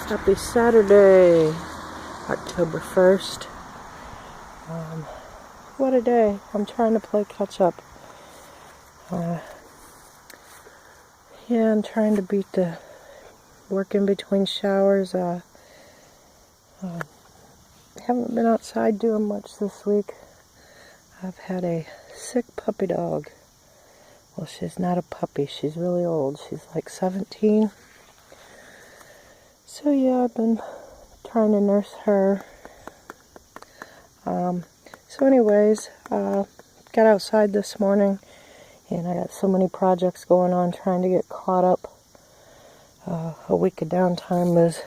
Happy Saturday, October 1st. What a day. I'm trying to play catch up. Yeah, I'm trying to beat the work in between showers. Haven't been outside doing much this week. I've had a sick puppy dog. Well, she's not a puppy. She's really old. She's like 17. So yeah, I've been trying to nurse her. So anyways, got outside this morning, and I got so many projects going on trying to get caught up. A week of downtime is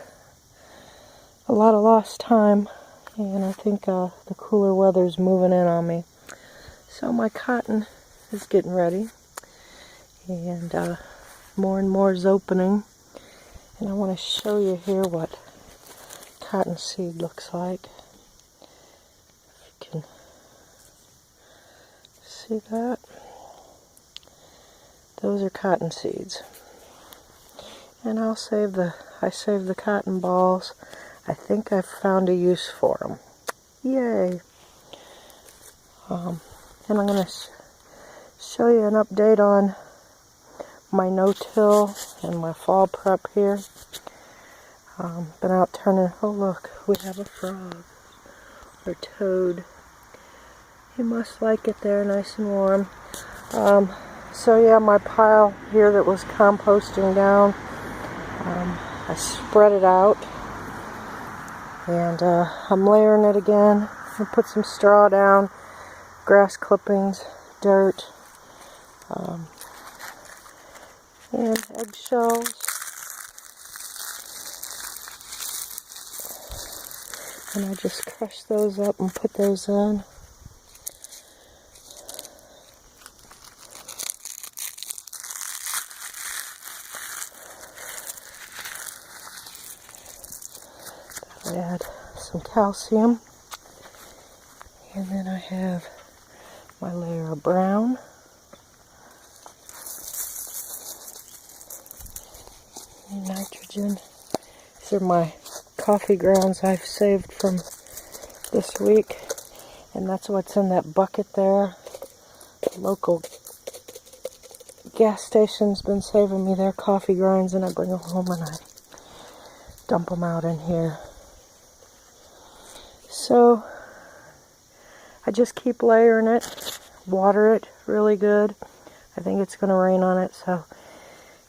a lot of lost time, and I think the cooler weather's moving in on me. So my cotton is getting ready, and more and more is opening. And I want to show you here what cottonseed looks like. If you can see that. Those are cotton seeds. And I saved the cotton balls. I think I've found a use for them. Yay! And I'm going to show you an update on my no-till and my fall prep here. Been out turning. Oh look, we have a frog or toad. He must like it there, nice and warm. So yeah, my pile here that was composting down, I spread it out, and I'm layering it again. I put some straw down, grass clippings, dirt, and eggshells. And I just crush those up and put those in. I add some calcium. And then I have my layer of brown. And nitrogen. These are my coffee grounds I've saved from this week, and that's what's in that bucket there. The local gas station's been saving me their coffee grinds, and I bring them home and I dump them out in here. So I just keep layering it, water it really good. I think it's going to rain on it, so.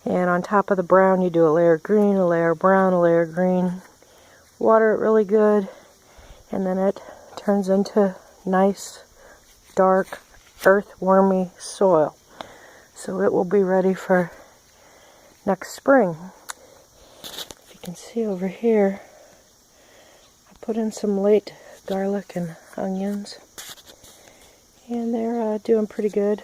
And on top of the brown, you do a layer of green, a layer of brown, a layer of green. Water it really good, and then it turns into nice, dark, earthwormy soil. So it will be ready for next spring. If you can see over here, I put in some late garlic and onions, and they're doing pretty good.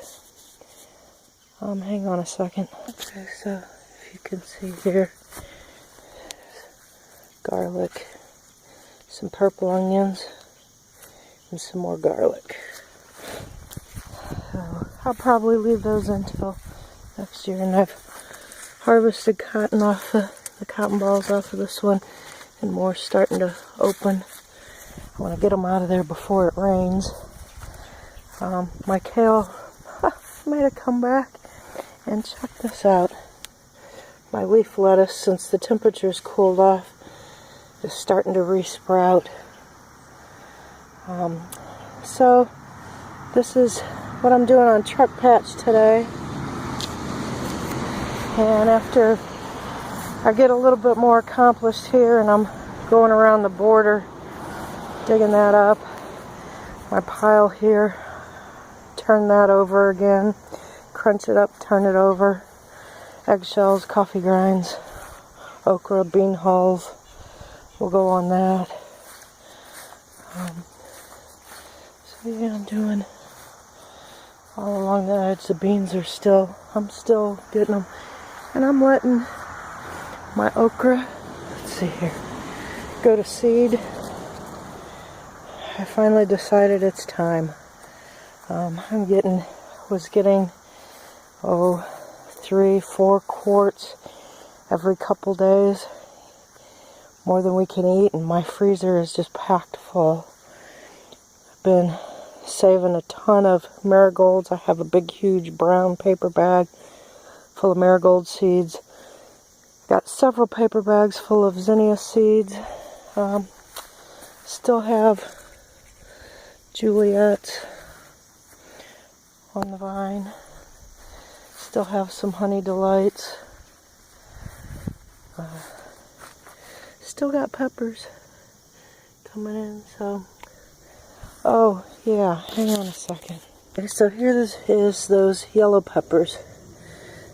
Hang on a second. Okay, so if you can see here, garlic, some purple onions, and some more garlic. So I'll probably leave those until next year. And I've harvested cotton off the cotton balls off of this one, and more starting to open. I want to get them out of there before it rains. My kale made a comeback, and check this out. My leaf lettuce, since the temperature's cooled off, is starting to resprout. So this is what I'm doing on truck patch today. And after I get a little bit more accomplished here, and I'm going around the border, digging that up, my pile here, turn that over again, crunch it up, turn it over, eggshells, coffee grinds, okra, bean hulls. We'll go on that. So yeah, I'm doing all along the edge. The beans are I'm still getting them. And I'm letting my okra, let's see here, go to seed. I finally decided it's time. Was getting 3-4 quarts every couple days. more than we can eat, and my freezer is just packed full. I've been saving a ton of marigolds. I have a big, huge brown paper bag full of marigold seeds. Got several paper bags full of zinnia seeds. Still have Juliet on the vine. Still have some honey delights. Still got peppers coming in, so. Oh, yeah, hang on a second. Okay, so here is those yellow peppers.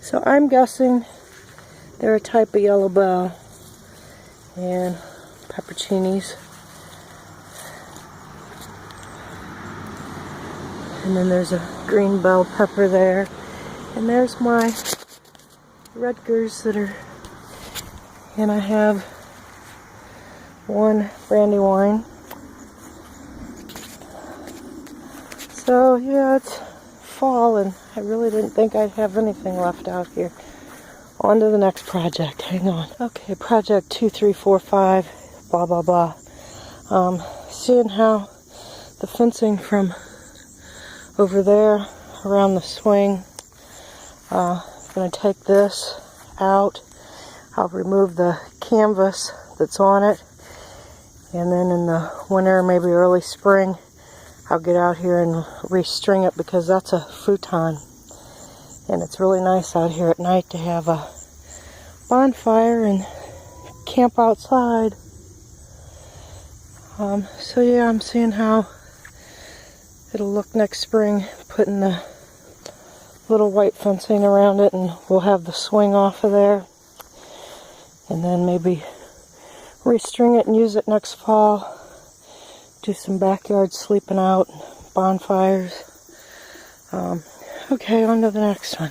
So I'm guessing they're a type of yellow bell and pepperoncinis. And then there's a green bell pepper there. And there's my Rutgers that are, and I have one brandywine. So yeah, it's fall and I really didn't think I'd have anything left out here. On to the next project, hang on. Okay, project 2345, blah blah blah. Seeing how the fencing from over there around the swing, I'm going to take this out. I'll remove the canvas that's on it, and then in the winter, maybe early spring, I'll get out here and restring it, because that's a futon, and it's really nice out here at night to have a bonfire and camp outside. So yeah, I'm seeing how it'll look next spring, putting the little white fencing around it, and we'll have the swing off of there. And then maybe restring it and use it next fall. Do some backyard sleeping out, bonfires. Okay, on to the next one.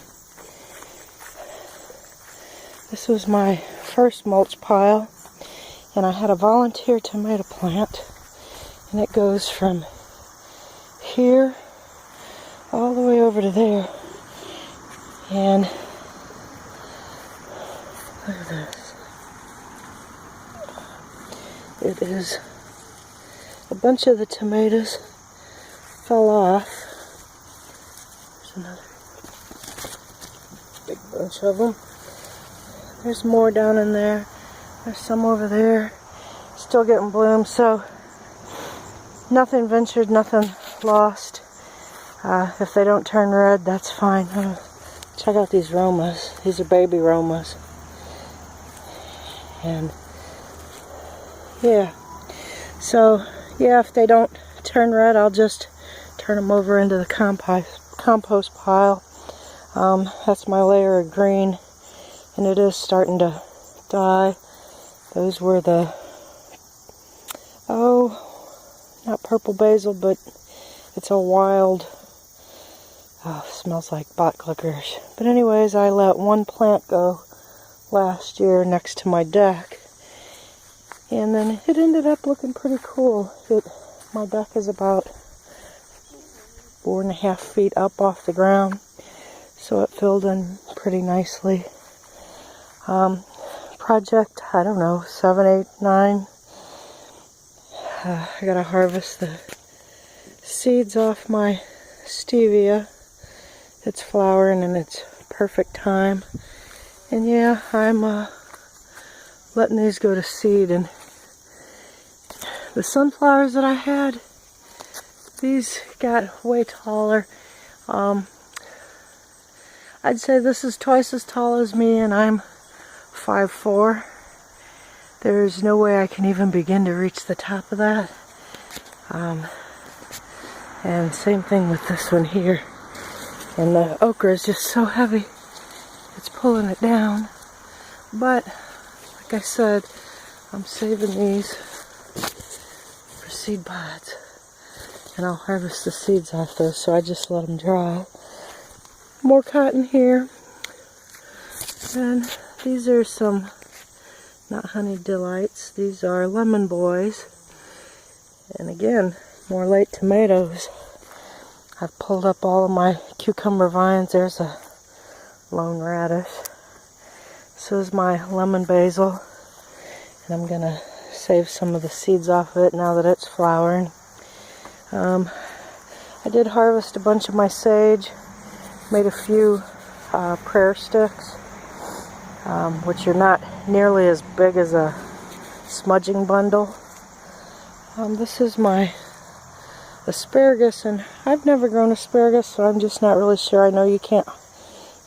This was my first mulch pile, and I had a volunteer tomato plant, and it goes from here all the way over to there. And look at this. It is, a bunch of the tomatoes fell off. There's another big bunch of them. There's more down in there. There's some over there. Still getting blooms, so nothing ventured, nothing lost. If they don't turn red, that's fine. Check out these Romas. These are baby Romas. And yeah. So yeah, if they don't turn red, I'll just turn them over into the compost pile. That's my layer of green, and it is starting to die. Those were the, not purple basil, but it's a wild, smells like bot licorice. But anyways, I let one plant go last year next to my deck, and then it ended up looking pretty cool. My deck is about 4.5 feet up off the ground, so it filled in pretty nicely. Project, I don't know, 7, 8, 9. I gotta harvest the seeds off my stevia. It's flowering and it's perfect time. And yeah, I'm letting these go to seed. And the sunflowers that I had, these got way taller. I'd say this is twice as tall as me, and I'm 5'4". There's no way I can even begin to reach the top of that. And same thing with this one here. And the okra is just so heavy, it's pulling it down. But like I said, I'm saving these for seed pods, and I'll harvest the seeds off those, so I just let them dry. More cotton here, and these are some, not honey delights, these are lemon boys. And again, more late tomatoes. I've pulled up all of my cucumber vines. There's a lone radish. This is my lemon basil, and I'm gonna save some of the seeds off of it now that it's flowering. I did harvest a bunch of my sage, made a few prayer sticks, which are not nearly as big as a smudging bundle. This is my asparagus, and I've never grown asparagus, so I'm just not really sure. I know you can't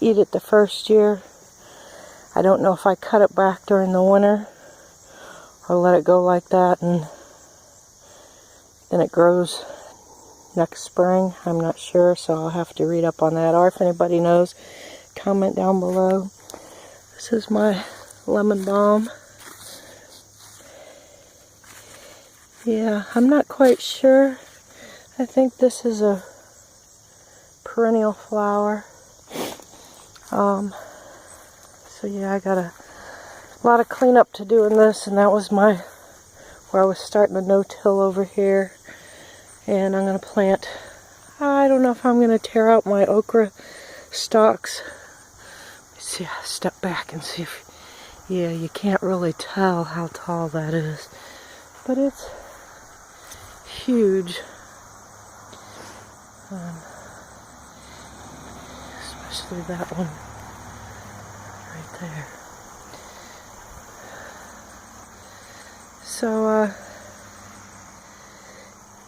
eat it the first year. I don't know if I cut it back during the winter or let it go like that and then it grows next spring. I'm not sure, so I'll have to read up on that, or if anybody knows, comment down below. This is my lemon balm. Yeah, I'm not quite sure. I think this is a perennial flower. So yeah, I got a lot of cleanup to do in this, and that was where I was starting to no-till over here. And I'm going to plant, I don't know if I'm going to tear out my okra stalks. Let's see, I'll step back and see if, yeah, you can't really tell how tall that is. But it's huge. Especially that one right there. So,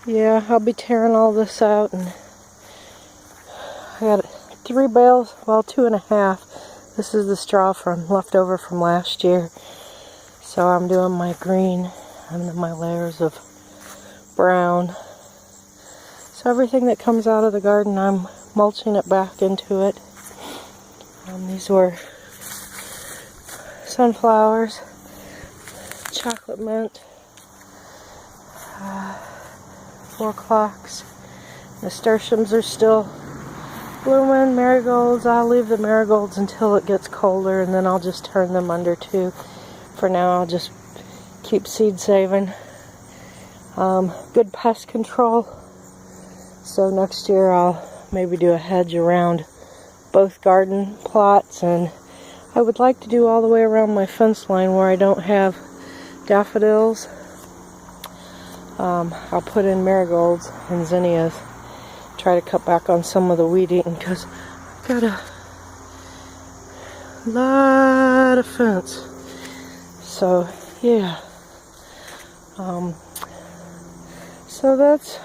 yeah, I'll be tearing all this out, and I got 3 bales, well, 2.5. This is the straw left over from last year. So I'm doing my green and then my layers of brown. So everything that comes out of the garden, I'm mulching it back into it. These were sunflowers, chocolate mint, 4 o'clocks. Nasturtiums are still blooming. Marigolds, I'll leave the marigolds until it gets colder, and then I'll just turn them under too. For now, I'll just keep seed saving. Good pest control. So next year I'll maybe do a hedge around both garden plots, and I would like to do all the way around my fence line where I don't have daffodils. I'll put in marigolds and zinnias. Try to cut back on some of the weed eating because I've got a lot of fence. So yeah. So that's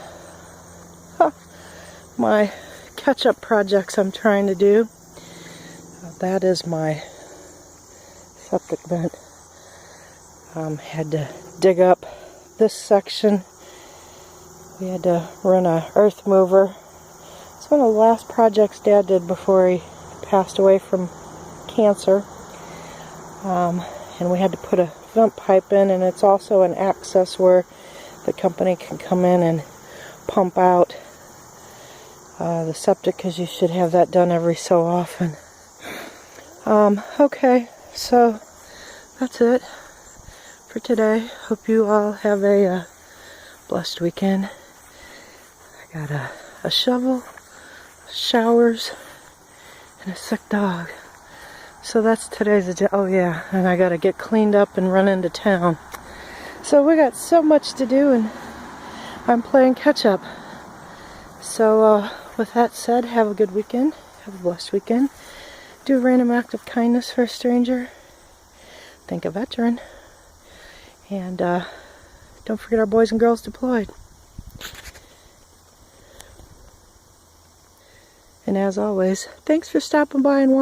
my catch-up projects I'm trying to do. That is my septic vent. Had to dig up this section. We had to run a earth mover. It's one of the last projects Dad did before he passed away from cancer. And we had to put a vent pipe in, and it's also an access where the company can come in and pump out the septic, because you should have that done every so often. Okay, so that's it for today. Hope you all have a blessed weekend. I got a shovel, showers, and a sick dog. So that's today's agenda. Oh yeah, and I gotta get cleaned up and run into town. So we got so much to do, and I'm playing catch up. So with that said, have a good weekend. Have a blessed weekend. Do a random act of kindness for a stranger. Thank a veteran. And don't forget our boys and girls deployed. And as always, thanks for stopping by and watching.